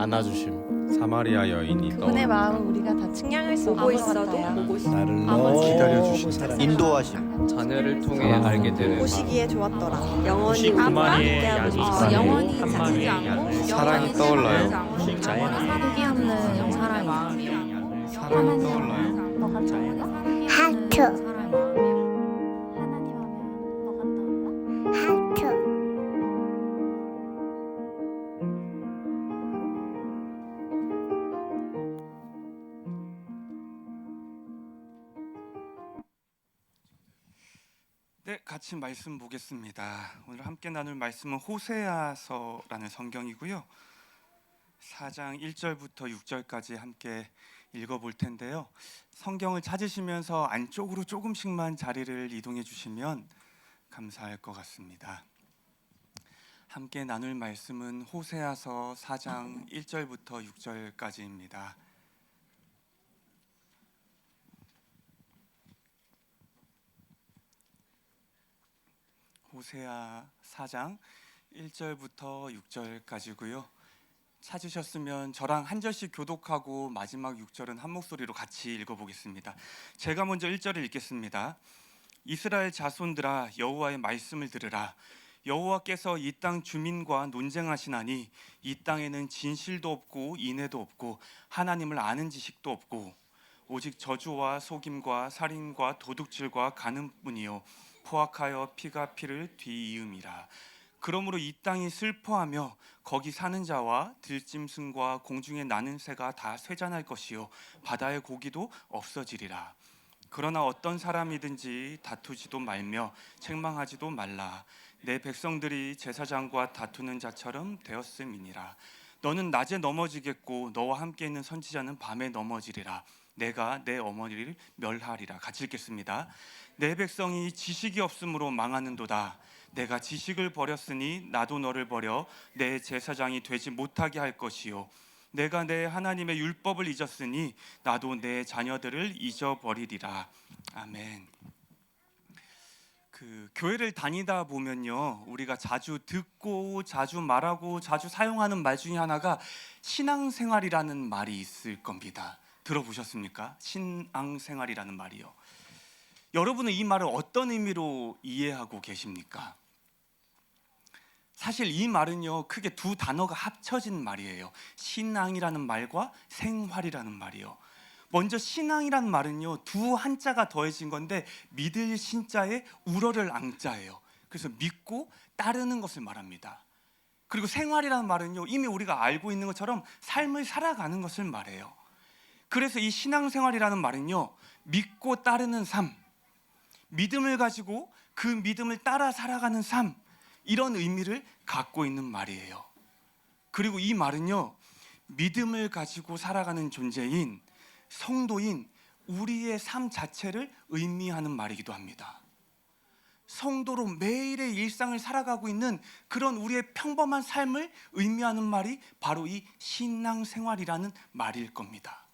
안아주심. 사마리아 여인이 그분의 떠오릅니다. 마음을 우리가 다 측량할 수 없는 보고 것 있어도 같아요. 보고 싶어. 나를 기다려주신다. 사랑하는 인도하심. 자녀를 통해 알게 되는 보시기에 좋았더라. 영원히 두 우리와 마리의 함께하고 양이 싶어. 영원히 한 지치지 마리의 않고 양을 사랑이 떠올라요. 포기 없는 사랑이 사랑이 떠올라요. 하트. 하트. 네, 같이 말씀 보겠습니다. 오늘 함께 나눌 말씀은 호세아서라는 성경이고요. 4장 1절부터 6절까지 함께 읽어볼 텐데요. 성경을 찾으시면서 안쪽으로 조금씩만 자리를 이동해 주시면 감사할 것 같습니다. 함께 나눌 말씀은 호세아서 4장 1절부터 6절까지입니다. 호세아 4장 1절부터 6절까지고요. 찾으셨으면 저랑 한 절씩 교독하고 마지막 6절은 한 목소리로 같이 읽어보겠습니다. 제가 먼저 1절을 읽겠습니다. 이스라엘 자손들아, 여호와의 말씀을 들으라. 여호와께서 이 땅 주민과 논쟁하시나니 이 땅에는 진실도 없고 인애도 없고 하나님을 아는 지식도 없고 오직 저주와 속임과 살인과 도둑질과 간음뿐이요 포악하여 피가 피를 뒤이음이라. 그러므로 이 땅이 슬퍼하며 거기 사는 자와 들짐승과 공중에 나는 새가 다 쇠잔할 것이요 바다의 고기도 없어지리라. 그러나 어떤 사람이든지 다투지도 말며 책망하지도 말라. 내 백성들이 제사장과 다투는 자처럼 되었음이니라. 너는 낮에 넘어지겠고 너와 함께 있는 선지자는 밤에 넘어지리라. 내가 내 어머니를 멸하리라. 같이 읽겠습니다. 내 백성이 지식이 없으므로 망하는도다. 내가 지식을 버렸으니 나도 너를 버려 내 제사장이 되지 못하게 할 것이요 내가 내 하나님의 율법을 잊었으니 나도 내 자녀들을 잊어버리리라. 아멘. 교회를 다니다 보면요, 우리가 자주 듣고 자주 말하고 자주 사용하는 말 중에 하나가 신앙생활이라는 말이 있을 겁니다. 들어보셨습니까? 신앙생활이라는 말이요. 여러분은 이 말을 어떤 의미로 이해하고 계십니까? 사실 이 말은요, 크게 두 단어가 합쳐진 말이에요. 신앙이라는 말과 생활이라는 말이요. 먼저 신앙이라는 말은요, 두 한자가 더해진 건데 믿을 신자에 우러를 앙자예요. 그래서 믿고 따르는 것을 말합니다. 그리고 생활이라는 말은요, 이미 우리가 알고 있는 것처럼 삶을 살아가는 것을 말해요. 그래서 이 신앙생활이라는 말은요, 믿고 따르는 삶, 믿음을 가지고 그 믿음을 따라 살아가는 삶, 이런 의미를 갖고 있는 말이에요. 그리고 이 말은요, 믿음을 가지고 살아가는 존재인 성도인 우리의 삶 자체를 의미하는 말이기도 합니다. 성도로 매일의 일상을 살아가고 있는 그런 우리의 평범한 삶을 의미하는 말이 바로 이 신앙생활이라는 말일 겁니다.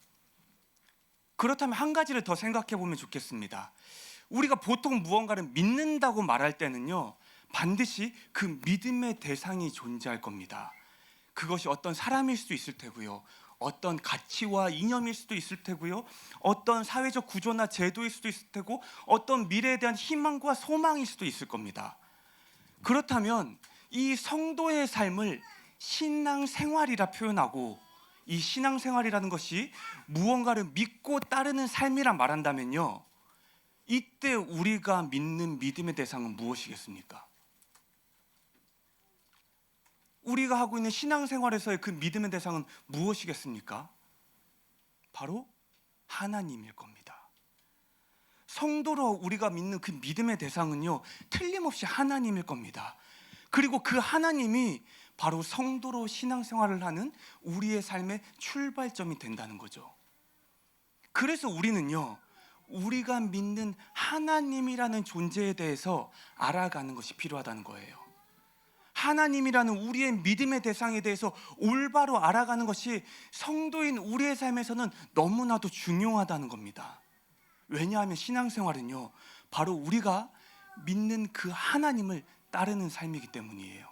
그렇다면 한 가지를 더 생각해 보면 좋겠습니다. 우리가 보통 무언가를 믿는다고 말할 때는요, 반드시 그 믿음의 대상이 존재할 겁니다. 그것이 어떤 사람일 수도 있을 테고요, 어떤 가치와 이념일 수도 있을 테고요, 어떤 사회적 구조나 제도일 수도 있을 테고, 어떤 미래에 대한 희망과 소망일 수도 있을 겁니다. 그렇다면 이 성도의 삶을 신앙생활이라 표현하고, 이 신앙생활이라는 것이 무언가를 믿고 따르는 삶이라 말한다면요, 이때 우리가 믿는 믿음의 대상은 무엇이겠습니까? 우리가 하고 있는 신앙생활에서의 그 믿음의 대상은 무엇이겠습니까? 바로 하나님일 겁니다. 성도로 우리가 믿는 그 믿음의 대상은요, 틀림없이 하나님일 겁니다. 그리고 그 하나님이 바로 성도로 신앙생활을 하는 우리의 삶의 출발점이 된다는 거죠. 그래서 우리는요, 우리가 믿는 하나님이라는 존재에 대해서 알아가는 것이 필요하다는 거예요. 하나님이라는 우리의 믿음의 대상에 대해서 올바로 알아가는 것이 성도인 우리의 삶에서는 너무나도 중요하다는 겁니다. 왜냐하면 신앙생활은요, 바로 우리가 믿는 그 하나님을 따르는 삶이기 때문이에요.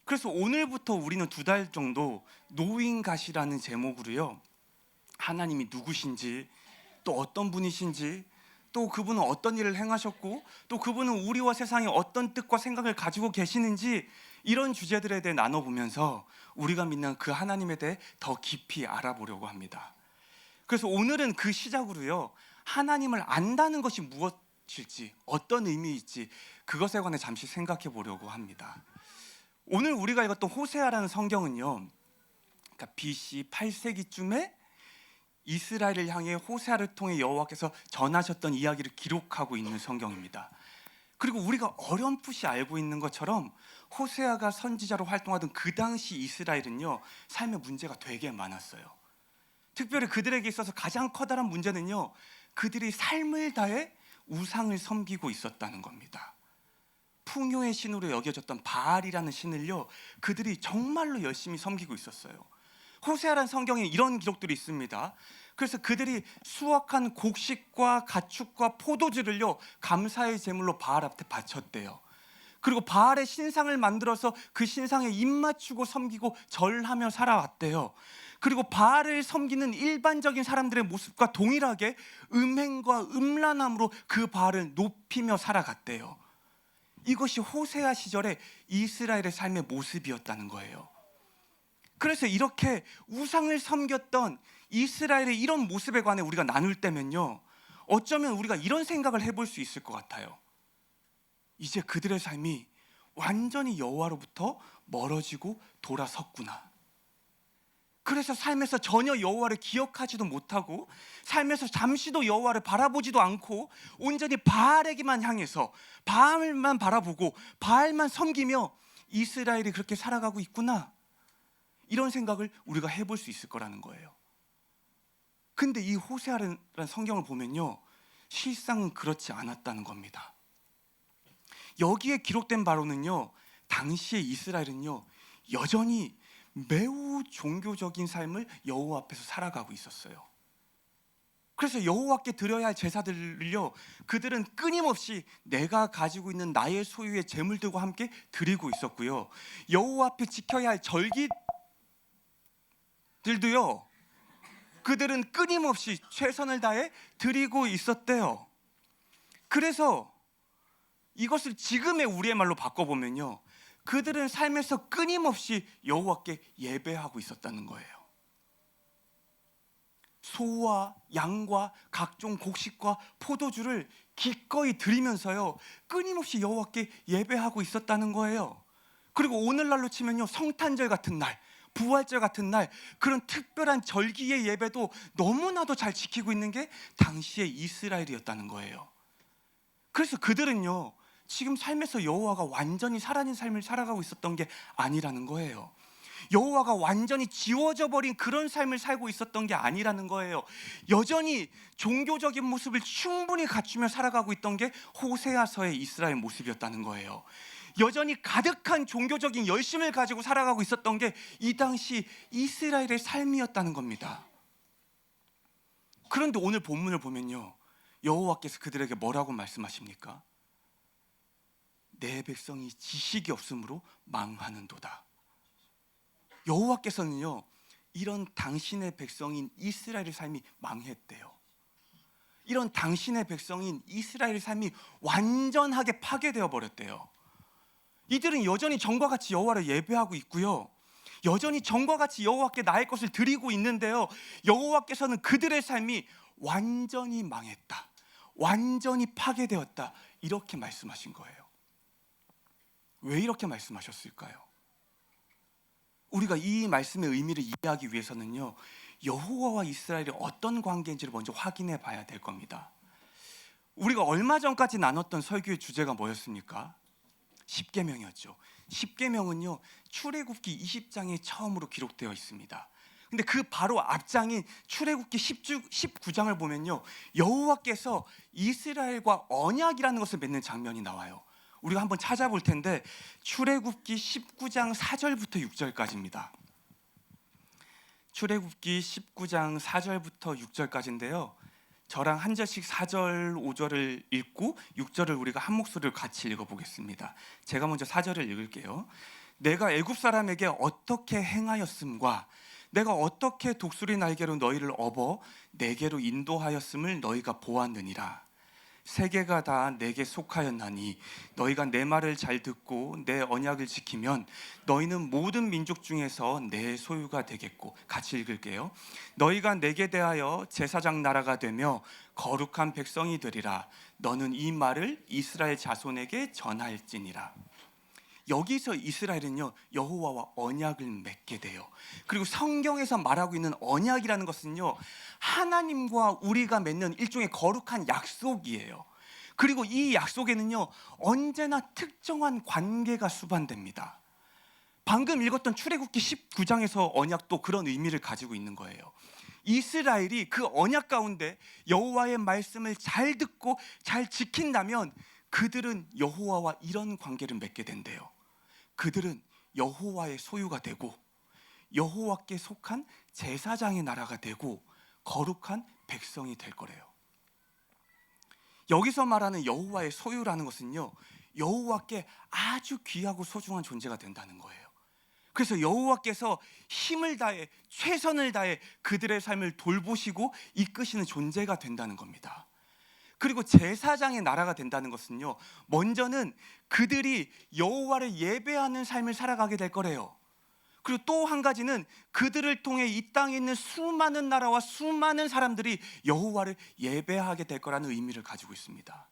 그래서 오늘부터 우리는 2달 정도 노인갓이라는 제목으로요, 하나님이 누구신지, 또 어떤 분이신지, 또 그분은 어떤 일을 행하셨고, 또 그분은 우리와 세상에 어떤 뜻과 생각을 가지고 계시는지, 이런 주제들에 대해 나눠보면서 우리가 믿는 그 하나님에 대해 더 깊이 알아보려고 합니다. 그래서 오늘은 그 시작으로요, 하나님을 안다는 것이 무엇일지, 어떤 의미일지 그것에 관해 잠시 생각해 보려고 합니다. 오늘 우리가 읽었던 호세아라는 성경은요, 그러니까 BC 8세기쯤에 이스라엘을 향해 호세아를 통해 여호와께서 전하셨던 이야기를 기록하고 있는 성경입니다. 그리고 우리가 어렴풋이 알고 있는 것처럼 호세아가 선지자로 활동하던 그 당시 이스라엘은요, 삶의 문제가 되게 많았어요. 특별히 그들에게 있어서 가장 커다란 문제는요, 그들이 삶을 다해 우상을 섬기고 있었다는 겁니다. 풍요의 신으로 여겨졌던 바알이라는 신을요, 그들이 정말로 열심히 섬기고 있었어요. 호세아라는 성경에 이런 기록들이 있습니다. 그래서 그들이 수확한 곡식과 가축과 포도주를요, 감사의 제물로 바알 앞에 바쳤대요. 그리고 바알의 신상을 만들어서 그 신상에 입맞추고 섬기고 절하며 살아왔대요. 그리고 바알을 섬기는 일반적인 사람들의 모습과 동일하게 음행과 음란함으로 그 바알을 높이며 살아갔대요. 이것이 호세아 시절의 이스라엘의 삶의 모습이었다는 거예요. 그래서 이렇게 우상을 섬겼던 이스라엘의 이런 모습에 관해 우리가 나눌 때면요, 어쩌면 우리가 이런 생각을 해볼 수 있을 것 같아요. 이제 그들의 삶이 완전히 여호와로부터 멀어지고 돌아섰구나. 그래서 삶에서 전혀 여호와를 기억하지도 못하고, 삶에서 잠시도 여호와를 바라보지도 않고 온전히 바알에게만 향해서 바알만 바라보고 바알만 섬기며 이스라엘이 그렇게 살아가고 있구나, 이런 생각을 우리가 해볼 수 있을 거라는 거예요. 근데 이 호세아라는 성경을 보면요, 실상은 그렇지 않았다는 겁니다. 여기에 기록된 바로는요, 당시의 이스라엘은요, 여전히 매우 종교적인 삶을 여호와 앞에서 살아가고 있었어요. 그래서 여호와께 드려야 할 제사들을요, 그들은 끊임없이 내가 가지고 있는 나의 소유의 제물들과 함께 드리고 있었고요, 여호와 앞에 지켜야 할 절기들도요, 그들은 끊임없이 최선을 다해 드리고 있었대요. 그래서 이것을 지금의 우리의 말로 바꿔보면요, 그들은 삶에서 끊임없이 여호와께 예배하고 있었다는 거예요. 소와 양과 각종 곡식과 포도주를 기꺼이 드리면서요, 끊임없이 여호와께 예배하고 있었다는 거예요. 그리고 오늘날로 치면요, 성탄절 같은 날, 부활절 같은 날, 그런 특별한 절기의 예배도 너무나도 잘 지키고 있는 게 당시의 이스라엘이었다는 거예요. 그래서 그들은요, 지금 삶에서 여호와가 완전히 사라진 삶을 살아가고 있었던 게 아니라는 거예요. 여호와가 완전히 지워져 버린 그런 삶을 살고 있었던 게 아니라는 거예요. 여전히 종교적인 모습을 충분히 갖추며 살아가고 있던 게 호세아서의 이스라엘 모습이었다는 거예요. 여전히 가득한 종교적인 열심을 가지고 살아가고 있었던 게 이 당시 이스라엘의 삶이었다는 겁니다. 그런데 오늘 본문을 보면요, 여호와께서 그들에게 뭐라고 말씀하십니까? 내 백성이 지식이 없으므로 망하는도다. 여호와께서는요, 이런 당신의 백성인 이스라엘의 삶이 망했대요. 이런 당신의 백성인 이스라엘의 삶이 완전하게 파괴되어 버렸대요. 이들은 여전히 전과 같이 여호와를 예배하고 있고요, 여전히 전과 같이 여호와께 나의 것을 드리고 있는데요, 여호와께서는 그들의 삶이 완전히 망했다, 완전히 파괴되었다, 이렇게 말씀하신 거예요. 왜 이렇게 말씀하셨을까요? 우리가 이 말씀의 의미를 이해하기 위해서는요, 여호와와 이스라엘이 어떤 관계인지를 먼저 확인해 봐야 될 겁니다. 우리가 얼마 전까지 나눴던 설교의 주제가 뭐였습니까? 십계명이었죠. 십계명은요, 출애굽기 20장에 처음으로 기록되어 있습니다. 근데 그 바로 앞장인 출애굽기 19장을 보면요, 여호와께서 이스라엘과 언약이라는 것을 맺는 장면이 나와요. 우리가 한번 찾아볼 텐데, 출애굽기 19장 4절부터 6절까지입니다. 출애굽기 19장 4절부터 6절까지인데요, 저랑 한 절씩 4절, 5절을 읽고 6절을 우리가 한 목소리로 같이 읽어보겠습니다. 제가 먼저 4절을 읽을게요. 내가 애굽 사람에게 어떻게 행하였음과 내가 어떻게 독수리 날개로 너희를 업어 내게로 인도하였음을 너희가 보았느니라. 세계가 다 내게 속하였나니 너희가 내 말을 잘 듣고 내 언약을 지키면 너희는 모든 민족 중에서 내 소유가 되겠고, 같이 읽을게요. 너희가 내게 대하여 제사장 나라가 되며 거룩한 백성이 되리라. 너는 이 말을 이스라엘 자손에게 전할지니라. 여기서 이스라엘은요, 여호와와 언약을 맺게 돼요. 그리고 성경에서 말하고 있는 언약이라는 것은요, 하나님과 우리가 맺는 일종의 거룩한 약속이에요. 그리고 이 약속에는요, 언제나 특정한 관계가 수반됩니다. 방금 읽었던 출애굽기 19장에서 언약도 그런 의미를 가지고 있는 거예요. 이스라엘이 그 언약 가운데 여호와의 말씀을 잘 듣고 잘 지킨다면 그들은 여호와와 이런 관계를 맺게 된대요. 그들은 여호와의 소유가 되고 여호와께 속한 제사장의 나라가 되고 거룩한 백성이 될 거래요. 여기서 말하는 여호와의 소유라는 것은요, 여호와께 아주 귀하고 소중한 존재가 된다는 거예요. 그래서 여호와께서 힘을 다해 최선을 다해 그들의 삶을 돌보시고 이끄시는 존재가 된다는 겁니다. 그리고 제사장의 나라가 된다는 것은요, 먼저는 그들이 여호와를 예배하는 삶을 살아가게 될 거래요. 그리고 또 한 가지는 그들을 통해 이 땅에 있는 수많은 나라와 수많은 사람들이 여호와를 예배하게 될 거라는 의미를 가지고 있습니다.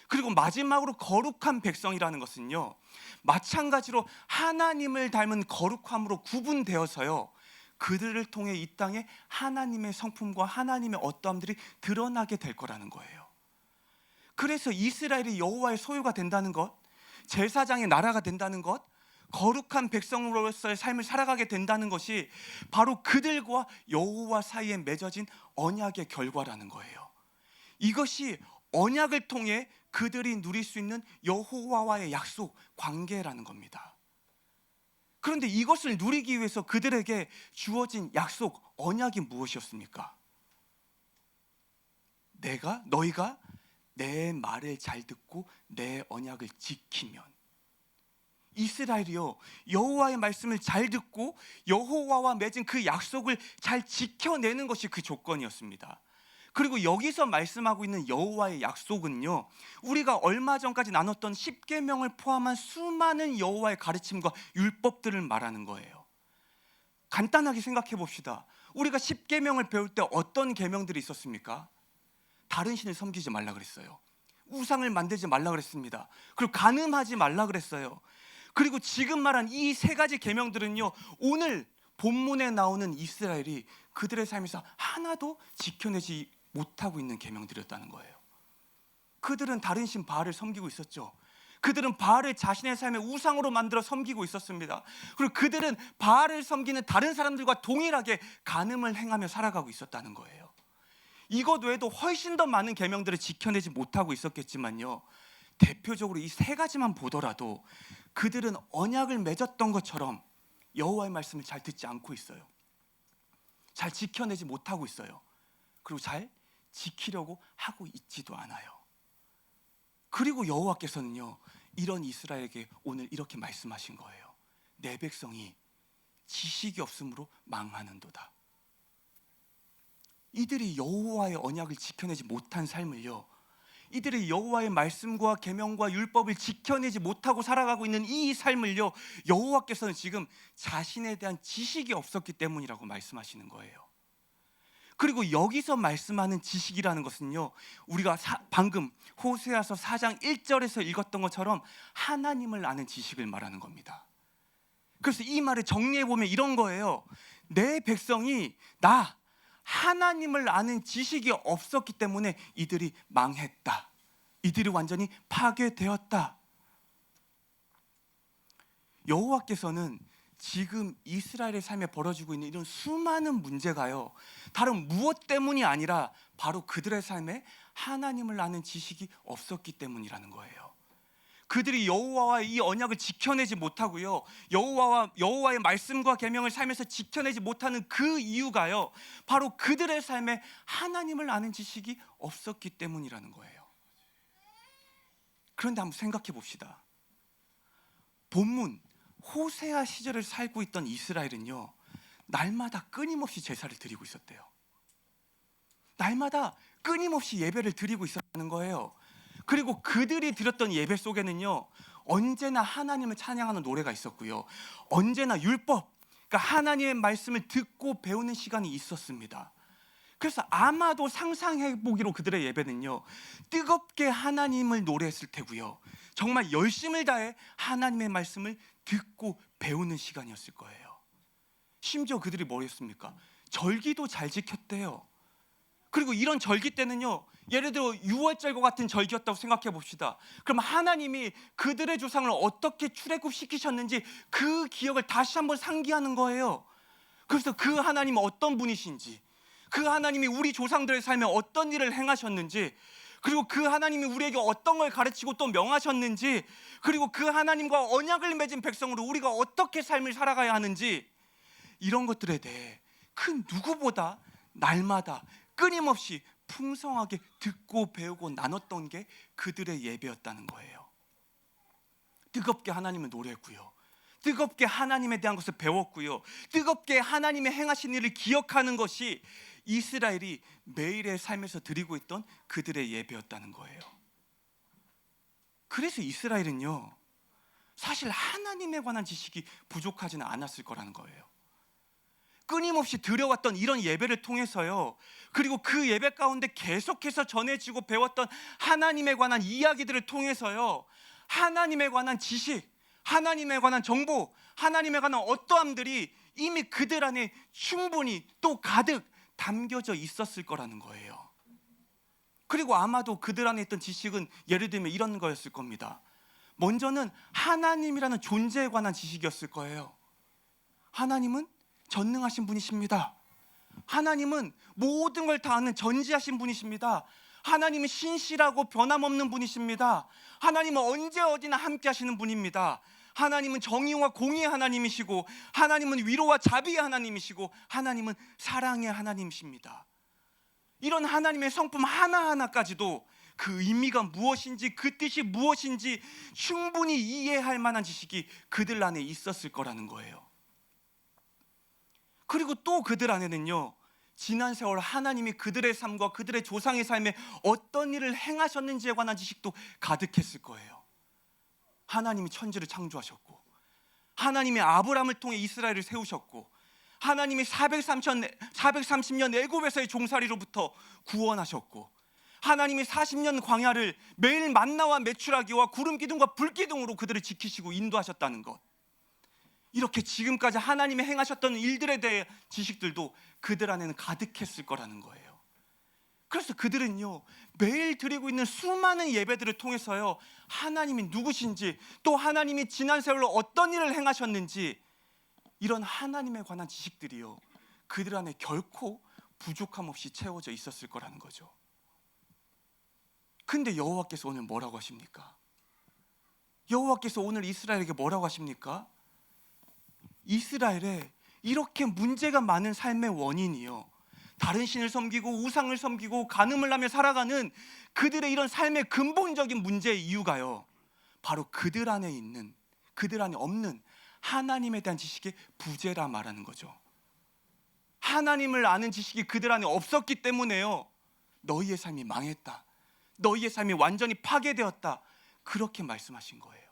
그리고 마지막으로 거룩한 백성이라는 것은요, 마찬가지로 하나님을 닮은 거룩함으로 구분되어서요, 그들을 통해 이 땅에 하나님의 성품과 하나님의 어떠함들이 드러나게 될 거라는 거예요. 그래서 이스라엘이 여호와의 소유가 된다는 것, 제사장의 나라가 된다는 것, 거룩한 백성으로서의 삶을 살아가게 된다는 것이 바로 그들과 여호와 사이에 맺어진 언약의 결과라는 거예요. 이것이 언약을 통해 그들이 누릴 수 있는 여호와와의 약속, 관계라는 겁니다. 그런데 이것을 누리기 위해서 그들에게 주어진 약속, 언약이 무엇이었습니까? 너희가 내 말을 잘 듣고 내 언약을 지키면. 이스라엘이요, 여호와의 말씀을 잘 듣고 여호와와 맺은 그 약속을 잘 지켜내는 것이 그 조건이었습니다. 그리고 여기서 말씀하고 있는 여호와의 약속은요, 우리가 얼마 전까지 나눴던 십계명을 포함한 수많은 여호와의 가르침과 율법들을 말하는 거예요. 간단하게 생각해 봅시다. 우리가 십계명을 배울 때 어떤 계명들이 있었습니까? 다른 신을 섬기지 말라 그랬어요. 우상을 만들지 말라 그랬습니다. 그리고 간음하지 말라 그랬어요. 그리고 지금 말한 이 세 가지 계명들은요, 오늘 본문에 나오는 이스라엘이 그들의 삶에서 하나도 지켜내지 못하고 있는 계명들이었다는 거예요. 그들은 다른 신 바알을 섬기고 있었죠. 그들은 바알을 자신의 삶의 우상으로 만들어 섬기고 있었습니다. 그리고 그들은 바알을 섬기는 다른 사람들과 동일하게 간음을 행하며 살아가고 있었다는 거예요. 이것 외에도 훨씬 더 많은 계명들을 지켜내지 못하고 있었겠지만요, 대표적으로 이 세 가지만 보더라도 그들은 언약을 맺었던 것처럼 여호와의 말씀을 잘 듣지 않고 있어요. 잘 지켜내지 못하고 있어요. 그리고 잘 지키려고 하고 있지도 않아요. 그리고 여호와께서는요, 이런 이스라엘에게 오늘 이렇게 말씀하신 거예요. 내 백성이 지식이 없으므로 망하는도다. 이들이 여호와의 언약을 지켜내지 못한 삶을요, 이들이 여호와의 말씀과 계명과 율법을 지켜내지 못하고 살아가고 있는 이 삶을요, 여호와께서는 지금 자신에 대한 지식이 없었기 때문이라고 말씀하시는 거예요. 그리고 여기서 말씀하는 지식이라는 것은요, 우리가 방금 호세아서 4장 1절에서 읽었던 것처럼 하나님을 아는 지식을 말하는 겁니다. 그래서 이 말을 정리해 보면 이런 거예요. 내 백성이 하나님을 아는 지식이 없었기 때문에 이들이 망했다. 이들이 완전히 파괴되었다. 여호와께서는 지금 이스라엘의 삶에 벌어지고 있는 이런 수많은 문제가요, 다른 무엇 때문이 아니라 바로 그들의 삶에 하나님을 아는 지식이 없었기 때문이라는 거예요. 그들이 여호와와의 이 언약을 지켜내지 못하고요, 여호와의 말씀과 계명을 삶에서 지켜내지 못하는 그 이유가요, 바로 그들의 삶에 하나님을 아는 지식이 없었기 때문이라는 거예요. 그런데 한번 생각해 봅시다. 본문 호세아 시절을 살고 있던 이스라엘은요, 날마다 끊임없이 제사를 드리고 있었대요. 날마다 끊임없이 예배를 드리고 있었다는 거예요. 그리고 그들이 드렸던 예배 속에는요, 언제나 하나님을 찬양하는 노래가 있었고요, 언제나 율법, 그러니까 하나님의 말씀을 듣고 배우는 시간이 있었습니다. 그래서 아마도 상상해 보기로 그들의 예배는요, 뜨겁게 하나님을 노래했을 테고요, 정말 열심을 다해 하나님의 말씀을 듣고 배우는 시간이었을 거예요. 심지어 그들이 뭘 했습니까? 절기도 잘 지켰대요. 그리고 이런 절기 때는요, 예를 들어 6월절과 같은 절기였다고 생각해 봅시다. 그럼 하나님이 그들의 조상을 어떻게 출애굽시키셨는지 그 기억을 다시 한번 상기하는 거예요. 그래서 그 하나님은 어떤 분이신지, 그 하나님이 우리 조상들의 삶에 어떤 일을 행하셨는지, 그리고 그 하나님이 우리에게 어떤 걸 가르치고 또 명하셨는지, 그리고 그 하나님과 언약을 맺은 백성으로 우리가 어떻게 삶을 살아가야 하는지, 이런 것들에 대해 그 누구보다 날마다 끊임없이 풍성하게 듣고 배우고 나눴던 게 그들의 예배였다는 거예요. 뜨겁게 하나님을 노래했고요, 뜨겁게 하나님에 대한 것을 배웠고요, 뜨겁게 하나님의 행하신 일을 기억하는 것이 이스라엘이 매일의 삶에서 드리고 있던 그들의 예배였다는 거예요. 그래서 이스라엘은요, 사실 하나님에 관한 지식이 부족하지는 않았을 거라는 거예요. 끊임없이 드려왔던 이런 예배를 통해서요, 그리고 그 예배 가운데 계속해서 전해지고 배웠던 하나님에 관한 이야기들을 통해서요, 하나님에 관한 지식, 하나님에 관한 정보, 하나님에 관한 어떠함들이 이미 그들 안에 충분히 또 가득 담겨져 있었을 거라는 거예요. 그리고 아마도 그들 안에 있던 지식은 예를 들면 이런 거였을 겁니다. 먼저는 하나님이라는 존재에 관한 지식이었을 거예요. 하나님은 전능하신 분이십니다. 하나님은 모든 걸 다 아는 전지하신 분이십니다. 하나님은 신실하고 변함없는 분이십니다. 하나님은 언제 어디나 함께 하시는 분입니다. 하나님은 정의와 공의의 하나님이시고, 하나님은 위로와 자비의 하나님이시고, 하나님은 사랑의 하나님이십니다. 이런 하나님의 성품 하나하나까지도 그 의미가 무엇인지, 그 뜻이 무엇인지 충분히 이해할 만한 지식이 그들 안에 있었을 거라는 거예요. 그리고 또 그들 안에는요, 지난 세월 하나님이 그들의 삶과 그들의 조상의 삶에 어떤 일을 행하셨는지에 관한 지식도 가득했을 거예요. 하나님이 천지를 창조하셨고, 하나님이 아브라함을 통해 이스라엘을 세우셨고, 하나님이 430년 애굽에서의 종살이로부터 구원하셨고, 하나님이 40년 광야를 매일 만나와 메추라기와 구름 기둥과 불 기둥으로 그들을 지키시고 인도하셨다는 것, 이렇게 지금까지 하나님이 행하셨던 일들에 대해 지식들도 그들 안에는 가득했을 거라는 거예요. 그래서 그들은요, 매일 드리고 있는 수많은 예배들을 통해서요, 하나님이 누구신지, 또 하나님이 지난 세월로 어떤 일을 행하셨는지, 이런 하나님에 관한 지식들이요, 그들 안에 결코 부족함 없이 채워져 있었을 거라는 거죠. 근데 여호와께서 오늘 뭐라고 하십니까? 여호와께서 오늘 이스라엘에게 뭐라고 하십니까? 이스라엘에 이렇게 문제가 많은 삶의 원인이요, 다른 신을 섬기고 우상을 섬기고 간음을 하며 살아가는 그들의 이런 삶의 근본적인 문제의 이유가요, 바로 그들 안에 있는, 그들 안에 없는 하나님에 대한 지식의 부재라 말하는 거죠. 하나님을 아는 지식이 그들 안에 없었기 때문에요, 너희의 삶이 망했다, 너희의 삶이 완전히 파괴되었다, 그렇게 말씀하신 거예요.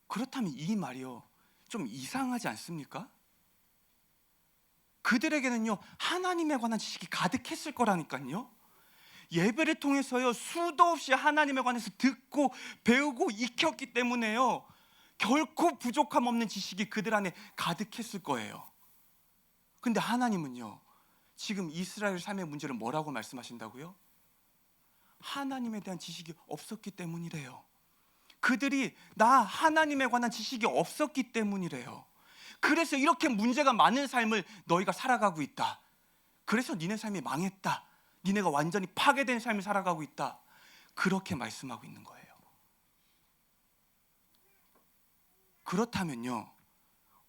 그렇다면 이 말이요, 좀 이상하지 않습니까? 그들에게는요, 하나님에 관한 지식이 가득했을 거라니까요. 예배를 통해서요, 수도 없이 하나님에 관해서 듣고 배우고 익혔기 때문에요, 결코 부족함 없는 지식이 그들 안에 가득했을 거예요. 근데 하나님은요, 지금 이스라엘 삶의 문제를 뭐라고 말씀하신다고요? 하나님에 대한 지식이 없었기 때문이래요. 그들이 나 하나님에 관한 지식이 없었기 때문이래요. 그래서 이렇게 문제가 많은 삶을 너희가 살아가고 있다. 그래서 니네 삶이 망했다, 니네가 완전히 파괴된 삶을 살아가고 있다, 그렇게 말씀하고 있는 거예요. 그렇다면요,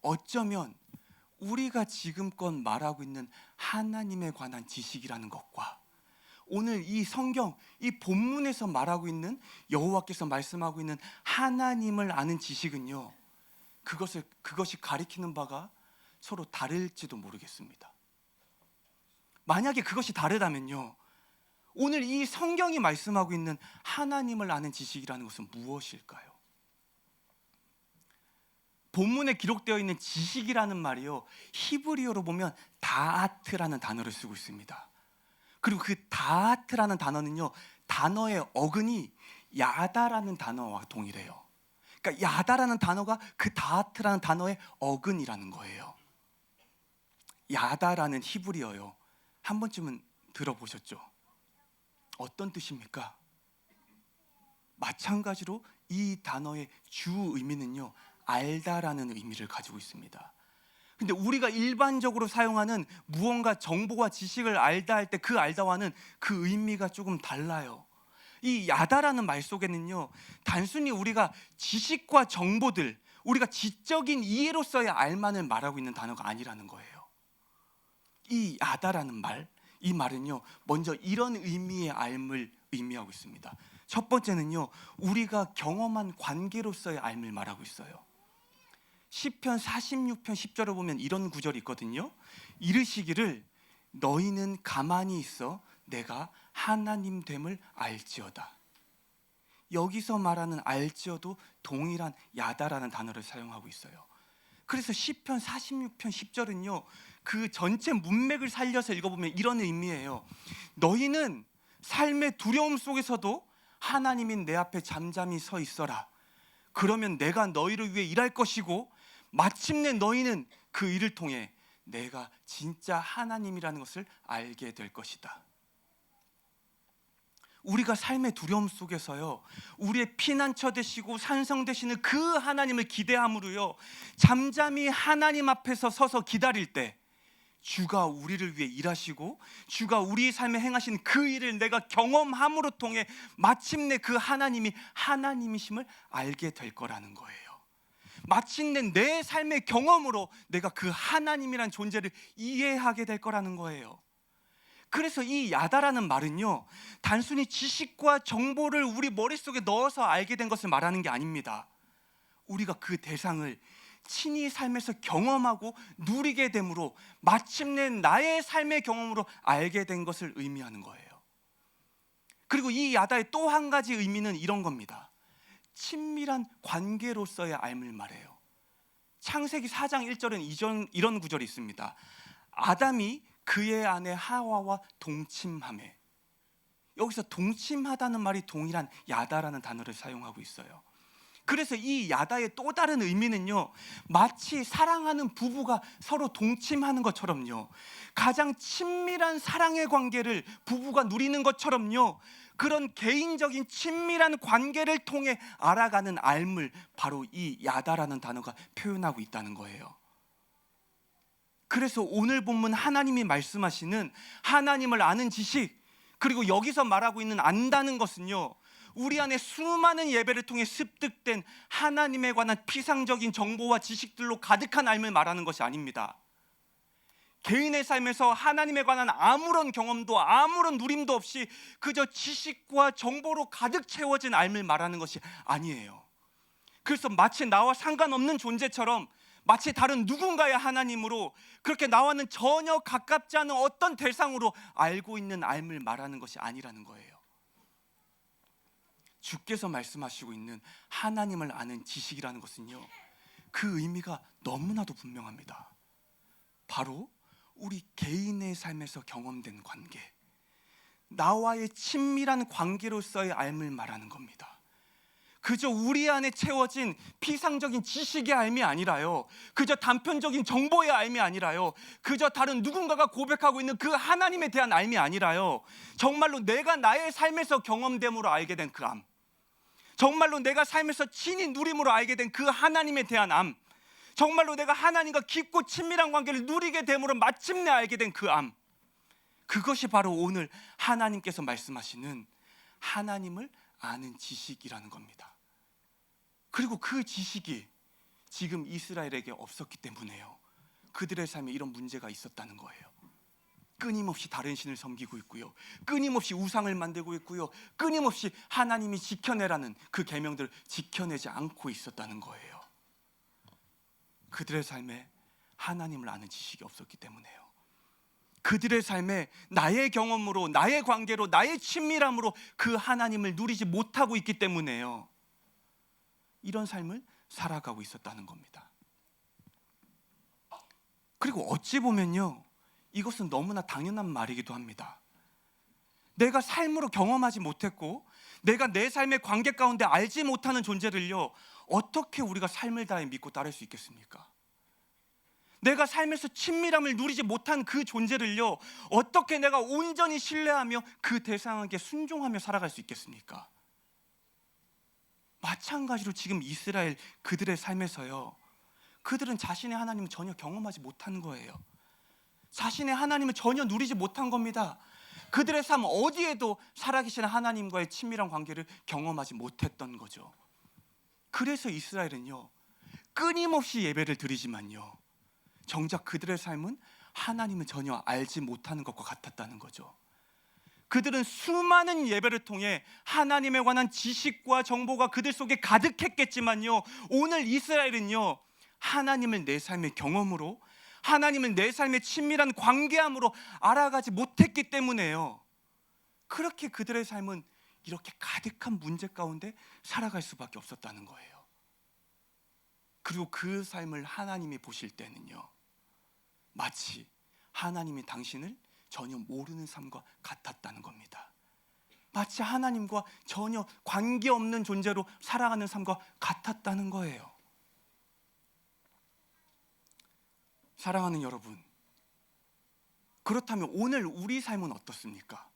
어쩌면 우리가 지금껏 말하고 있는 하나님에 관한 지식이라는 것과 오늘 이 성경, 이 본문에서 말하고 있는 여호와께서 말씀하고 있는 하나님을 아는 지식은요, 그것이 가리키는 바가 서로 다를지도 모르겠습니다. 만약에 그것이 다르다면요, 오늘 이 성경이 말씀하고 있는 하나님을 아는 지식이라는 것은 무엇일까요? 본문에 기록되어 있는 지식이라는 말이요, 히브리어로 보면 다아트라는 단어를 쓰고 있습니다. 그리고 그 다아트라는 단어는요, 단어의 어근이 야다라는 단어와 동일해요. 그러니까 야다라는 단어가 그 다아트라는 단어의 어근이라는 거예요. 야다라는 히브리어요, 한 번쯤은 들어보셨죠? 어떤 뜻입니까? 마찬가지로 이 단어의 주 의미는요, 알다라는 의미를 가지고 있습니다. 근데 우리가 일반적으로 사용하는 무언가 정보와 지식을 알다 할 때 그 알다와는 그 의미가 조금 달라요. 이 야다라는 말 속에는요, 단순히 우리가 지식과 정보들, 우리가 지적인 이해로서의 알만을 말하고 있는 단어가 아니라는 거예요. 이 야다라는 말, 이 말은요, 먼저 이런 의미의 알을 의미하고 있습니다. 첫 번째는요, 우리가 경험한 관계로서의 알을 말하고 있어요. 시편 46편 10절을 보면 이런 구절이 있거든요. 이르시기를 너희는 가만히 있어 내가 하나님 됨을 알지어다. 여기서 말하는 알지어도 동일한 야다라는 단어를 사용하고 있어요. 그래서 시편 46편 10절은요, 그 전체 문맥을 살려서 읽어보면 이런 의미예요. 너희는 삶의 두려움 속에서도 하나님인 내 앞에 잠잠히 서 있어라. 그러면 내가 너희를 위해 일할 것이고 마침내 너희는 그 일을 통해 내가 진짜 하나님이라는 것을 알게 될 것이다. 우리가 삶의 두려움 속에서요, 우리의 피난처 되시고 산성 되시는 그 하나님을 기대함으로요, 잠잠히 하나님 앞에서 서서 기다릴 때 주가 우리를 위해 일하시고 주가 우리 삶에 행하신 그 일을 내가 경험함으로 통해 마침내 그 하나님이 하나님이심을 알게 될 거라는 거예요. 마침내 내 삶의 경험으로 내가 그 하나님이란 존재를 이해하게 될 거라는 거예요. 그래서 이 야다라는 말은요, 단순히 지식과 정보를 우리 머릿속에 넣어서 알게 된 것을 말하는 게 아닙니다. 우리가 그 대상을 친히 삶에서 경험하고 누리게 됨으로 마침내 나의 삶의 경험으로 알게 된 것을 의미하는 거예요. 그리고 이 야다의 또 한 가지 의미는 이런 겁니다. 친밀한 관계로서의 알을 말해요. 창세기 4장 1절은 이런 구절이 있습니다. 아담이 그의 아내 하와와 동침하매. 여기서 동침하다는 말이 동일한 야다라는 단어를 사용하고 있어요. 그래서 이 야다의 또 다른 의미는요, 마치 사랑하는 부부가 서로 동침하는 것처럼요, 가장 친밀한 사랑의 관계를 부부가 누리는 것처럼요, 그런 개인적인 친밀한 관계를 통해 알아가는 알을 바로 이 야다라는 단어가 표현하고 있다는 거예요. 그래서 오늘 본문 하나님이 말씀하시는 하나님을 아는 지식, 그리고 여기서 말하고 있는 안다는 것은요, 우리 안에 수많은 예배를 통해 습득된 하나님에 관한 피상적인 정보와 지식들로 가득한 알을 말하는 것이 아닙니다. 개인의 삶에서 하나님에 관한 아무런 경험도 아무런 누림도 없이 그저 지식과 정보로 가득 채워진 알을 말하는 것이 아니에요. 그래서 마치 나와 상관없는 존재처럼, 마치 다른 누군가의 하나님으로, 그렇게 나와는 전혀 가깝지 않은 어떤 대상으로 알고 있는 알을 말하는 것이 아니라는 거예요. 주께서 말씀하시고 있는 하나님을 아는 지식이라는 것은요, 그 의미가 너무나도 분명합니다. 바로 우리 개인의 삶에서 경험된 관계, 나와의 친밀한 관계로서의 알을 말하는 겁니다. 그저 우리 안에 채워진 피상적인 지식의 알미 아니라요, 그저 단편적인 정보의 알미 아니라요, 그저 다른 누군가가 고백하고 있는 그 하나님에 대한 알미 아니라요, 정말로 내가 나의 삶에서 경험됨으로 알게 된 그 암, 정말로 내가 삶에서 친히 누림으로 알게 된 그 하나님에 대한 암, 정말로 내가 하나님과 깊고 친밀한 관계를 누리게 됨으로 마침내 알게 된 그 암, 그것이 바로 오늘 하나님께서 말씀하시는 하나님을 아는 지식이라는 겁니다. 그리고 그 지식이 지금 이스라엘에게 없었기 때문에요, 그들의 삶에 이런 문제가 있었다는 거예요. 끊임없이 다른 신을 섬기고 있고요, 끊임없이 우상을 만들고 있고요, 끊임없이 하나님이 지켜내라는 그 계명들을 지켜내지 않고 있었다는 거예요. 그들의 삶에 하나님을 아는 지식이 없었기 때문에요. 그들의 삶에 나의 경험으로, 나의 관계로, 나의 친밀함으로 그 하나님을 누리지 못하고 있기 때문에요. 이런 삶을 살아가고 있었다는 겁니다. 그리고 어찌 보면요, 이것은 너무나 당연한 말이기도 합니다. 내가 삶으로 경험하지 못했고 내가 내 삶의 관계 가운데 알지 못하는 존재를요, 어떻게 우리가 삶을 다해 믿고 따를 수 있겠습니까? 내가 삶에서 친밀함을 누리지 못한 그 존재를요, 어떻게 내가 온전히 신뢰하며 그 대상에게 순종하며 살아갈 수 있겠습니까? 마찬가지로 지금 이스라엘 그들의 삶에서요, 그들은 자신의 하나님을 전혀 경험하지 못한 거예요. 자신의 하나님을 전혀 누리지 못한 겁니다. 그들의 삶 어디에도 살아계신 하나님과의 친밀한 관계를 경험하지 못했던 거죠. 그래서 이스라엘은요, 끊임없이 예배를 드리지만요, 정작 그들의 삶은 하나님을 전혀 알지 못하는 것과 같았다는 거죠. 그들은 수많은 예배를 통해 하나님에 관한 지식과 정보가 그들 속에 가득했겠지만요, 오늘 이스라엘은요, 하나님을 내 삶의 경험으로, 하나님을 내 삶의 친밀한 관계함으로 알아가지 못했기 때문에요, 그렇게 그들의 삶은 이렇게 가득한 문제 가운데 살아갈 수밖에 없었다는 거예요. 그리고 그 삶을 하나님이 보실 때는요, 마치 하나님이 당신을 전혀 모르는 삶과 같았다는 겁니다. 마치 하나님과 전혀 관계없는 존재로 살아가는 삶과 같았다는 거예요. 사랑하는 여러분, 그렇다면 오늘 우리 삶은 어떻습니까?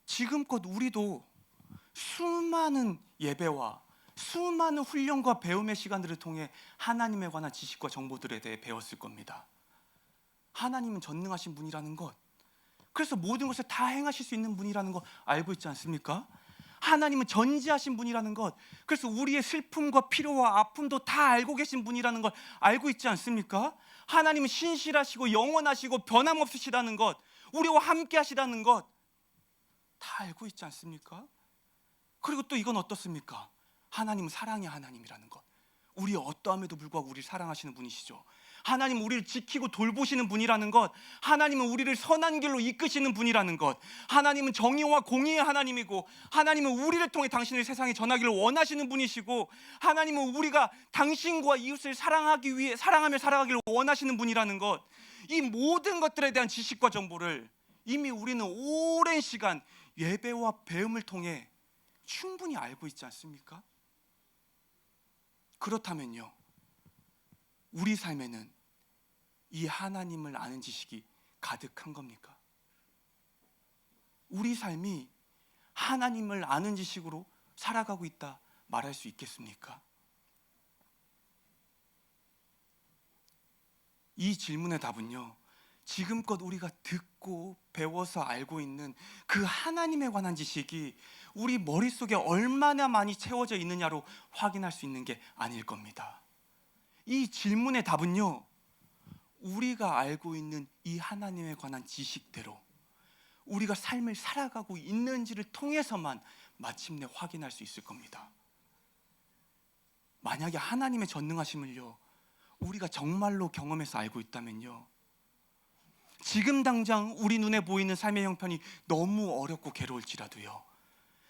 지금껏 우리도 수많은 예배와 수많은 훈련과 배움의 시간들을 통해 하나님에 관한 지식과 정보들에 대해 배웠을 겁니다. 하나님은 전능하신 분이라는 것, 그래서 모든 것을 다 행하실 수 있는 분이라는 것 알고 있지 않습니까? 하나님은 전지하신 분이라는 것, 그래서 우리의 슬픔과 필요와 아픔도 다 알고 계신 분이라는 걸 알고 있지 않습니까? 하나님은 신실하시고 영원하시고 변함없으시다는 것, 우리와 함께 하시다는 것 다 알고 있지 않습니까? 그리고 또 이건 어떻습니까? 하나님은 사랑의 하나님이라는 것, 우리의 어떠함에도 불구하고 우리를 사랑하시는 분이시죠. 하나님은 우리를 지키고 돌보시는 분이라는 것, 하나님은 우리를 선한 길로 이끄시는 분이라는 것, 하나님은 정의와 공의의 하나님이고, 하나님은 우리를 통해 당신을 세상에 전하기를 원하시는 분이시고, 하나님은 우리가 당신과 이웃을 사랑하기 위해 사랑하며 살아가기를 원하시는 분이라는 것, 이 모든 것들에 대한 지식과 정보를 이미 우리는 오랜 시간 예배와 배움을 통해 충분히 알고 있지 않습니까? 그렇다면요, 우리 삶에는 이 하나님을 아는 지식이 가득한 겁니까? 우리 삶이 하나님을 아는 지식으로 살아가고 있다 말할 수 있겠습니까? 이 질문의 답은요, 지금껏 우리가 듣고 배워서 알고 있는 그 하나님에 관한 지식이 우리 머릿속에 얼마나 많이 채워져 있느냐로 확인할 수 있는 게 아닐 겁니다. 이 질문의 답은요, 우리가 알고 있는 이 하나님에 관한 지식대로 우리가 삶을 살아가고 있는지를 통해서만 마침내 확인할 수 있을 겁니다. 만약에 하나님의 전능하심을요, 우리가 정말로 경험해서 알고 있다면요, 지금 당장 우리 눈에 보이는 삶의 형편이 너무 어렵고 괴로울지라도요,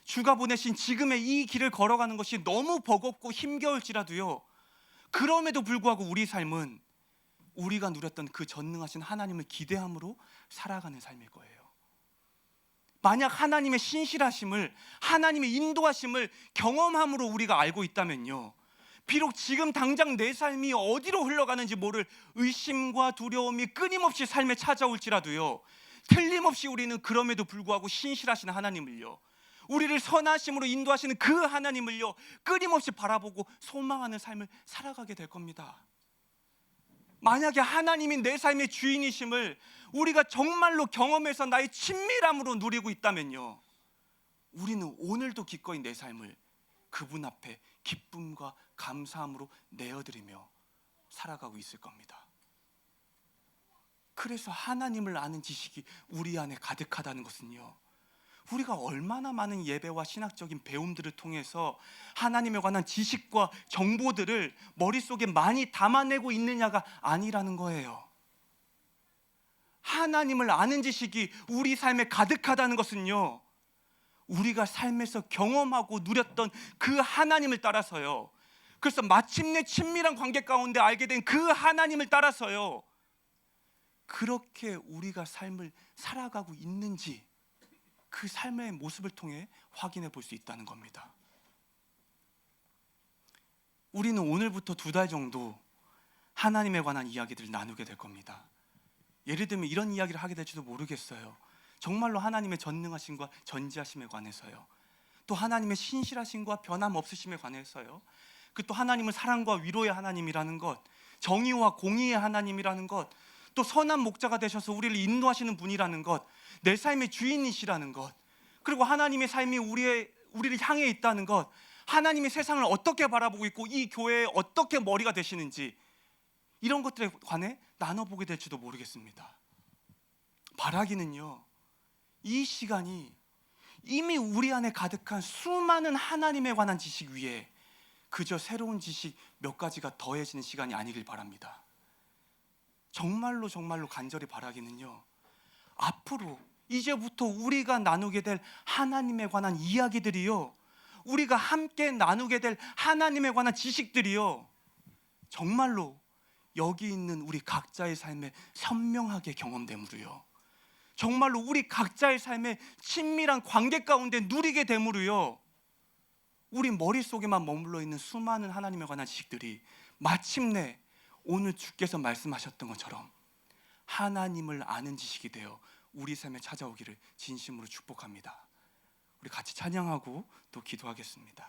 주가 보내신 지금의 이 길을 걸어가는 것이 너무 버겁고 힘겨울지라도요, 그럼에도 불구하고 우리 삶은 우리가 누렸던 그 전능하신 하나님을 기대함으로 살아가는 삶일 거예요. 만약 하나님의 신실하심을, 하나님의 인도하심을 경험함으로 우리가 알고 있다면요, 비록 지금 당장 내 삶이 어디로 흘러가는지 모를 의심과 두려움이 끊임없이 삶에 찾아올지라도요, 틀림없이 우리는 그럼에도 불구하고 신실하신 하나님을요, 우리를 선하심으로 인도하시는 그 하나님을요, 끊임없이 바라보고 소망하는 삶을 살아가게 될 겁니다. 만약에 하나님이 내 삶의 주인이심을 우리가 정말로 경험해서 나의 친밀함으로 누리고 있다면요, 우리는 오늘도 기꺼이 내 삶을 그분 앞에 기쁨과 감사함으로 내어드리며 살아가고 있을 겁니다. 그래서 하나님을 아는 지식이 우리 안에 가득하다는 것은요, 우리가 얼마나 많은 예배와 신학적인 배움들을 통해서 하나님에 관한 지식과 정보들을 머릿속에 많이 담아내고 있느냐가 아니라는 거예요. 하나님을 아는 지식이 우리 삶에 가득하다는 것은요, 우리가 삶에서 경험하고 누렸던 그 하나님을 따라서요, 그래서 마침내 친밀한 관계 가운데 알게 된 그 하나님을 따라서요, 그렇게 우리가 삶을 살아가고 있는지 그 삶의 모습을 통해 확인해 볼 수 있다는 겁니다. 우리는 오늘부터 2달 정도 하나님에 관한 이야기들을 나누게 될 겁니다. 예를 들면 이런 이야기를 하게 될지도 모르겠어요. 정말로 하나님의 전능하심과 전지하심에 관해서요, 또 하나님의 신실하심과 변함없으심에 관해서요, 그 또 하나님은 사랑과 위로의 하나님이라는 것, 정의와 공의의 하나님이라는 것, 또 선한 목자가 되셔서 우리를 인도하시는 분이라는 것, 내 삶의 주인이시라는 것, 그리고 하나님의 삶이 우리를 향해 있다는 것, 하나님의 세상을 어떻게 바라보고 있고 이 교회에 어떻게 머리가 되시는지, 이런 것들에 관해 나눠보게 될지도 모르겠습니다. 바라기는요, 이 시간이 이미 우리 안에 가득한 수많은 하나님에 관한 지식 위에 그저 새로운 지식 몇 가지가 더해지는 시간이 아니길 바랍니다. 정말로 간절히 바라기는요, 앞으로 이제부터 우리가 나누게 될 하나님에 관한 이야기들이요, 우리가 함께 나누게 될 하나님에 관한 지식들이요, 정말로 여기 있는 우리 각자의 삶에 선명하게 경험됨으로요, 정말로 우리 각자의 삶에 친밀한 관계 가운데 누리게 됨으로요, 우리 머릿속에만 머물러 있는 수많은 하나님에 관한 지식들이 마침내 오늘 주께서 말씀하셨던 것처럼 하나님을 아는 지식이 되어 우리 삶에 찾아오기를 진심으로 축복합니다. 우리 같이 찬양하고 또 기도하겠습니다.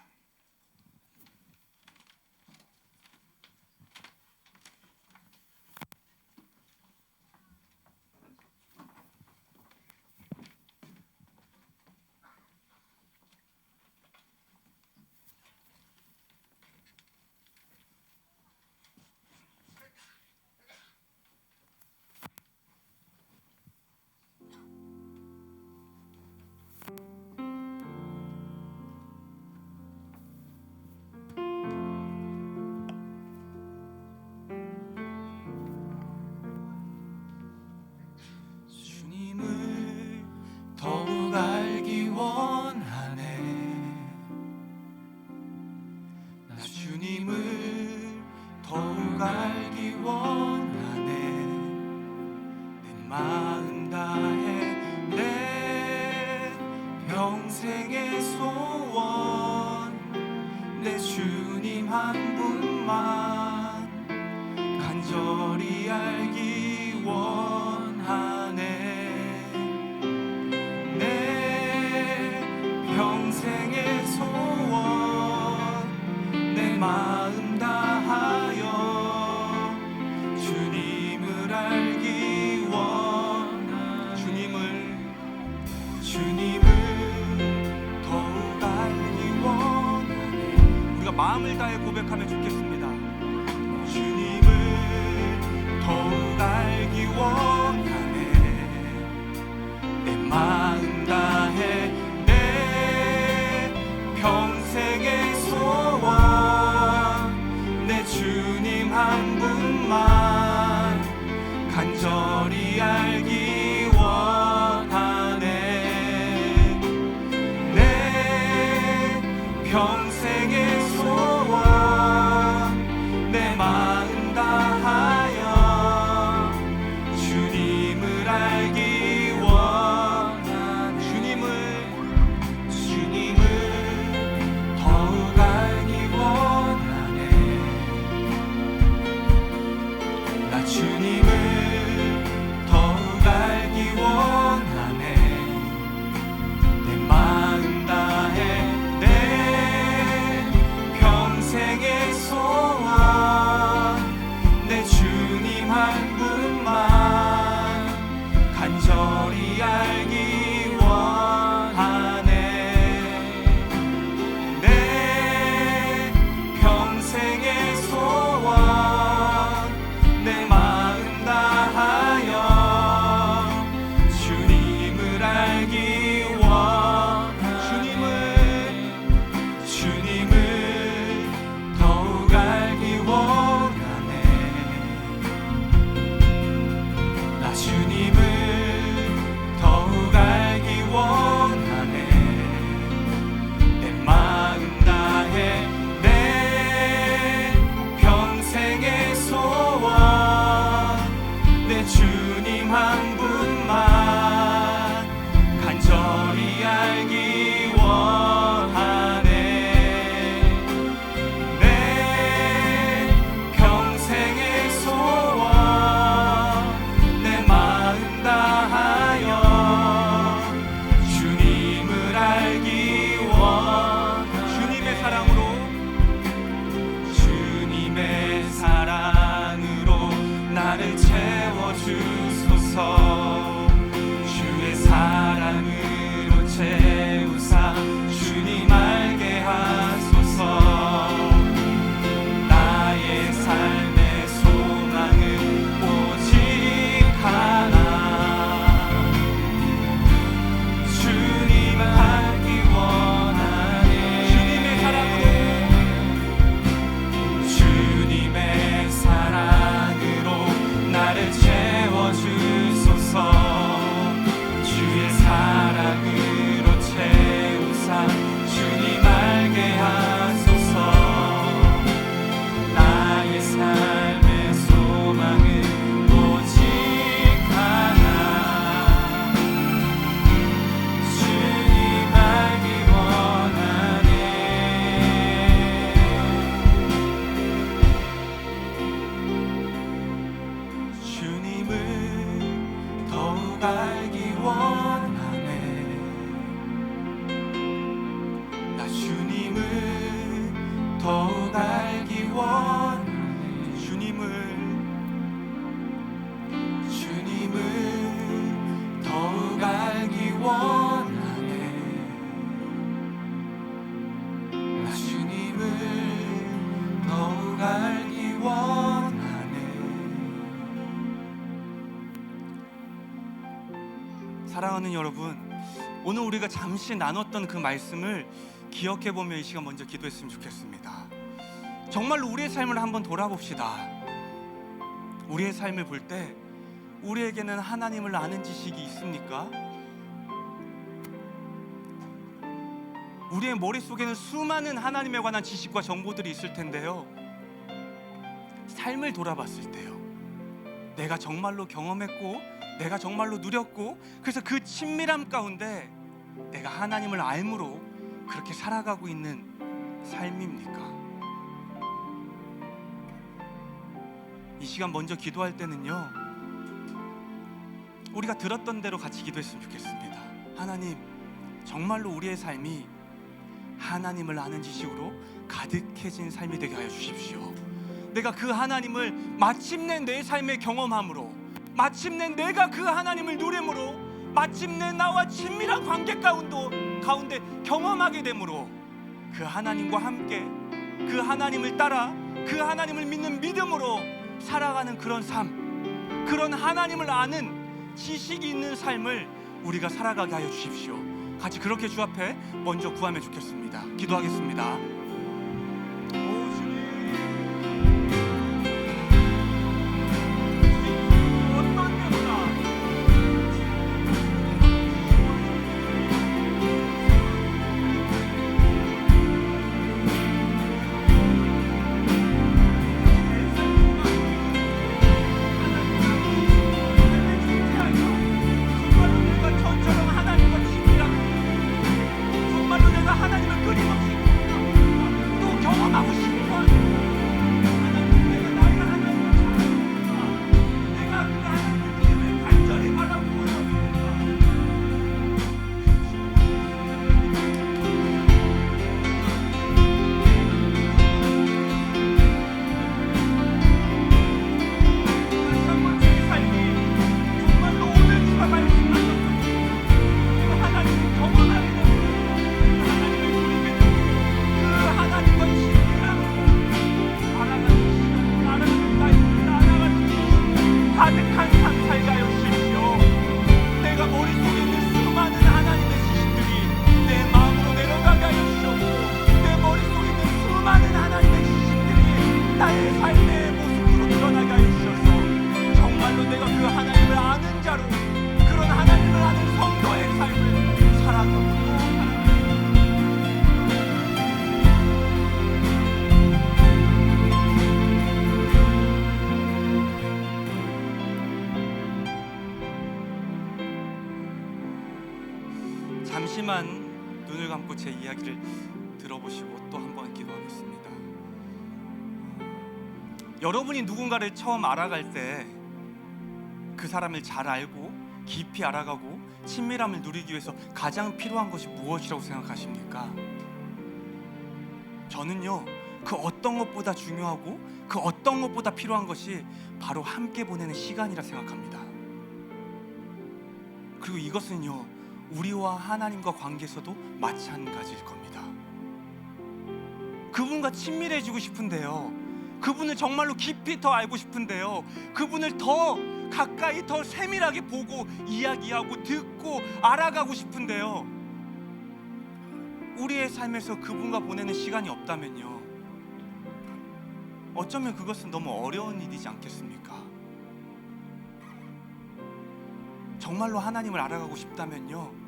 주님을 더욱 알기 원하네. 나 주님을 더욱 알기 원하네. 내 마음 다해 내 평생의 소원, 내 주님 한 분만 간절히 알기 원하네. 내 평생의 소원, 내 마음 다하여 주님을 알기 원하네. 주님을 더욱 알기 원하네. 우리가 마음을 다해 고백하며 죽겠습니다. 주님을 더욱 알기 원하네. 내 마음 다해 내 평생의 소원, 내 주님 한 분만 간절히 알기 원하네. 내 평생의 소원, 내 마음 다하여 주님을 알기 원하네. 주님을 더욱 알기 원하네. 나 주님을 더욱 알기 원하네. 내 마음 다해 내 되게 하소서. 나의 삶의 소망은 오직 하나, 주님 알기 원하네. 주님을 더욱 알기 원하네. 나 주님을 더욱 알기 원하네. 주님을 더욱 알기 원하네. 나 주님을 더욱 알기 원하네. 사랑하는 여러분, 오늘 우리가 잠시 나눴던 그 말씀을 기억해보며 이 시간 먼저 기도했으면 좋겠습니다. 정말로 우리의 삶을 한번 돌아봅시다. 우리의 삶을 볼 때 우리에게는 하나님을 아는 지식이 있습니까? 우리의 머릿속에는 수많은 하나님에 관한 지식과 정보들이 있을 텐데요, 삶을 돌아봤을 때요, 내가 정말로 경험했고 내가 정말로 누렸고 그래서 그 친밀함 가운데 내가 하나님을 알므로 그렇게 살아가고 있는 삶입니까? 이 시간 먼저 기도할 때는요, 우리가 들었던 대로 같이 기도했으면 좋겠습니다. 하나님, 정말로 우리의 삶이 하나님을 아는 지식으로 가득해진 삶이 되게 하여 주십시오. 내가 그 하나님을 마침내 내 삶에 경험함으로, 마침내 내가 그 하나님을 누림으로, 마침내 나와 친밀한 관계 가운데 경험하게 되므로 그 하나님과 함께, 그 하나님을 따라, 그 하나님을 믿는 믿음으로 살아가는 그런 삶, 그런 하나님을 아는 지식이 있는 삶을 우리가 살아가게 하여 주십시오. 같이 그렇게 주 앞에 먼저 구하면 좋겠습니다. 기도하겠습니다. 잠시만 눈을 감고 제 이야기를 들어보시고 또 한 번 기도하겠습니다. 여러분이 누군가를 처음 알아갈 때 그 사람을 잘 알고 깊이 알아가고 친밀함을 누리기 위해서 가장 필요한 것이 무엇이라고 생각하십니까? 저는요, 그 어떤 것보다 중요하고 그 어떤 것보다 필요한 것이 바로 함께 보내는 시간이라 생각합니다. 그리고 이것은요, 우리와 하나님과 관계에서도 마찬가지일 겁니다. 그분과 친밀해지고 싶은데요, 그분을 정말로 깊이 더 알고 싶은데요, 그분을 더 가까이 더 세밀하게 보고 이야기하고 듣고 알아가고 싶은데요, 우리의 삶에서 그분과 보내는 시간이 없다면요, 어쩌면 그것은 너무 어려운 일이지 않겠습니까? 정말로 하나님을 알아가고 싶다면요,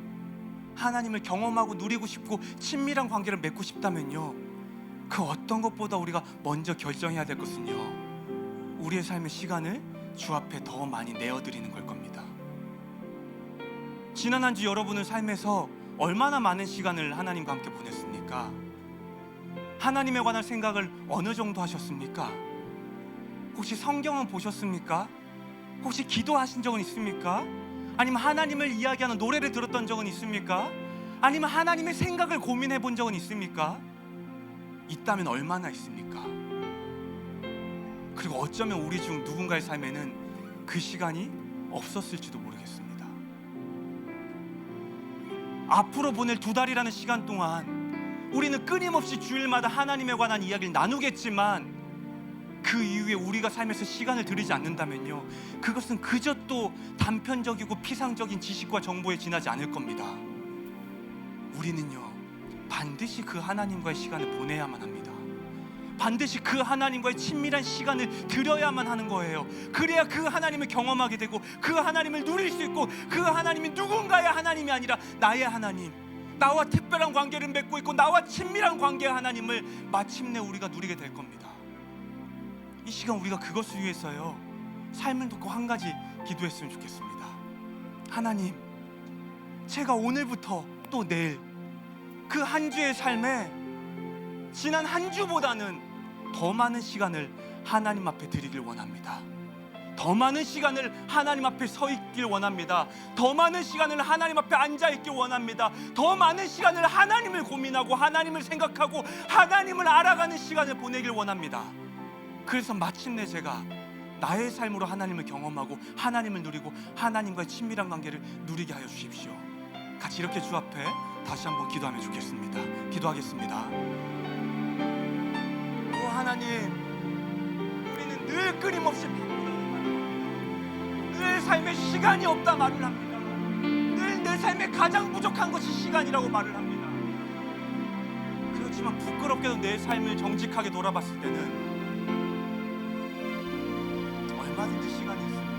하나님을 경험하고 누리고 싶고 친밀한 관계를 맺고 싶다면요, 그 어떤 것보다 우리가 먼저 결정해야 될 것은요, 우리의 삶의 시간을 주 앞에 더 많이 내어드리는 걸 겁니다. 지난 한 주 여러분의 삶에서 얼마나 많은 시간을 하나님과 함께 보냈습니까? 하나님에 관한 생각을 어느 정도 하셨습니까? 혹시 성경은 보셨습니까? 혹시 기도하신 적은 있습니까? 아니면 하나님을 이야기하는 노래를 들었던 적은 있습니까? 아니면 하나님의 생각을 고민해 본 적은 있습니까? 있다면 얼마나 있습니까? 그리고 어쩌면 우리 중 누군가의 삶에는 그 시간이 없었을지도 모르겠습니다. 앞으로 보낼 2달이라는 시간 동안 우리는 끊임없이 주일마다 하나님에 관한 이야기를 나누겠지만, 그 이후에 우리가 삶에서 시간을 들이지 않는다면요, 그것은 그저 또 단편적이고 피상적인 지식과 정보에 지나지 않을 겁니다. 우리는요, 반드시 그 하나님과의 시간을 보내야만 합니다. 반드시 그 하나님과의 친밀한 시간을 들여야만 하는 거예요. 그래야 그 하나님을 경험하게 되고 그 하나님을 누릴 수 있고, 그 하나님이 누군가의 하나님이 아니라 나의 하나님, 나와 특별한 관계를 맺고 있고 나와 친밀한 관계의 하나님을 마침내 우리가 누리게 될 겁니다. 이 시간 우리가 그것을 위해서요, 삶을 놓고 한 가지 기도했으면 좋겠습니다. 하나님, 제가 오늘부터 또 내일 그 한 주의 삶에 지난 한 주보다는 더 많은 시간을 하나님 앞에 드리길 원합니다. 더 많은 시간을 하나님 앞에 서 있길 원합니다. 더 많은 시간을 하나님 앞에 앉아 있길 원합니다. 더 많은 시간을 하나님을 고민하고 하나님을 생각하고 하나님을 알아가는 시간을 보내길 원합니다. 그래서 마침내 제가 나의 삶으로 하나님을 경험하고 하나님을 누리고 하나님과의 친밀한 관계를 누리게 하여 주십시오. 같이 이렇게 주 앞에 다시 한번 기도하면 좋겠습니다. 기도하겠습니다. 오 하나님, 우리는 늘 끊임없이 늘 삶에 시간이 없다 말을 합니다. 늘 내 삶에 가장 부족한 것이 시간이라고 말을 합니다. 그렇지만 부끄럽게도 내 삶을 정직하게 돌아봤을 때는 얼마든지 시간이 있습니다.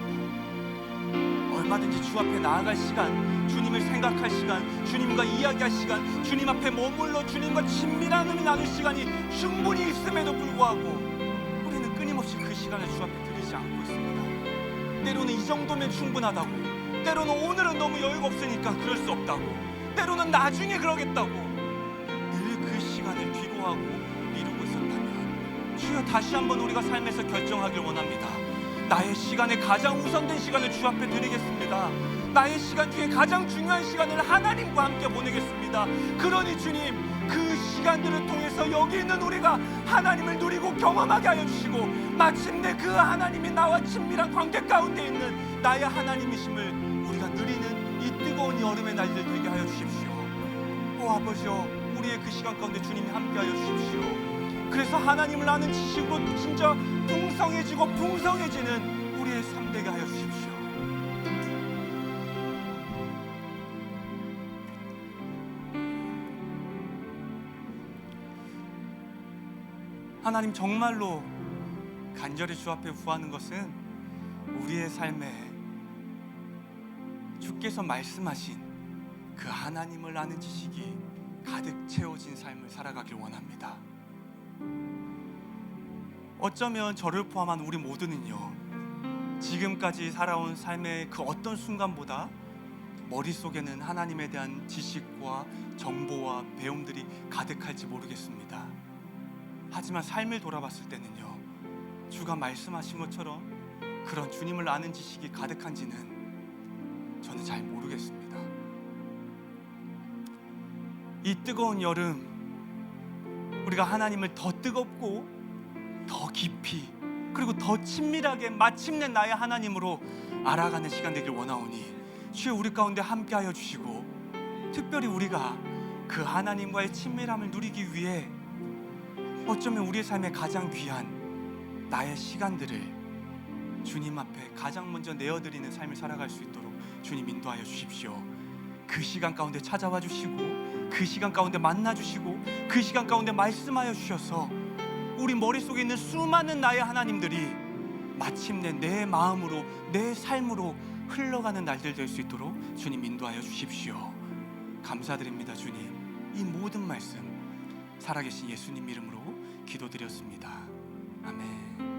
얼마든지 주 앞에 나아갈 시간, 주님을 생각할 시간, 주님과 이야기할 시간, 주님 앞에 머물러 주님과 친밀함을 나눌 시간이 충분히 있음에도 불구하고 우리는 끊임없이 그 시간을 주 앞에 드리지 않고 있습니다. 때로는 이 정도면 충분하다고, 때로는 오늘은 너무 여유가 없으니까 그럴 수 없다고, 때로는 나중에 그러겠다고 늘 그 시간을 뒤로하고 미루고 있었다면 주여, 다시 한번 우리가 삶에서 결정하길 원합니다. 나의 시간에 가장 우선된 시간을 주 앞에 드리겠습니다. 나의 시간 중에 가장 중요한 시간을 하나님과 함께 보내겠습니다. 그러니 주님, 그 시간들을 통해서 여기 있는 우리가 하나님을 누리고 경험하게 하여 주시고, 마침내 그 하나님이 나와 친밀한 관계 가운데 있는 나의 하나님이심을 우리가 누리는 이 뜨거운 여름의 날들 되게 하여 주십시오. 오 아버지여, 우리의 그 시간 가운데 주님이 함께 하여 주십시오. 그래서 하나님을 아는 지식으로 진짜 풍성해지고 풍성해지는 우리의 삶 되게 하여 주십시오. 하나님, 정말로 간절히 주 앞에 구하는 것은 우리의 삶에 주께서 말씀하신 그 하나님을 아는 지식이 가득 채워진 삶을 살아가길 원합니다. 어쩌면 저를 포함한 우리 모두는요, 지금까지 살아온 삶의 그 어떤 순간보다 머릿속에는 하나님에 대한 지식과 정보와 배움들이 가득할지 모르겠습니다. 하지만 삶을 돌아봤을 때는요, 주가 말씀하신 것처럼 그런 주님을 아는 지식이 가득한지는 저는 잘 모르겠습니다. 이 뜨거운 여름, 우리가 하나님을 더 뜨겁고 더 깊이 그리고 더 친밀하게 마침내 나의 하나님으로 알아가는 시간 되길 원하오니 주여, 우리 가운데 함께하여 주시고, 특별히 우리가 그 하나님과의 친밀함을 누리기 위해 어쩌면 우리의 삶에 가장 귀한 나의 시간들을 주님 앞에 가장 먼저 내어드리는 삶을 살아갈 수 있도록 주님 인도하여 주십시오. 그 시간 가운데 찾아와 주시고, 그 시간 가운데 만나 주시고, 그 시간 가운데 말씀하여 주셔서 우리 머릿속에 있는 수많은 나의 하나님들이 마침내 내 마음으로, 내 삶으로 흘러가는 날들 될 수 있도록 주님 인도하여 주십시오. 감사드립니다, 주님. 이 모든 말씀 살아계신 예수님 이름으로 기도드렸습니다. 아멘.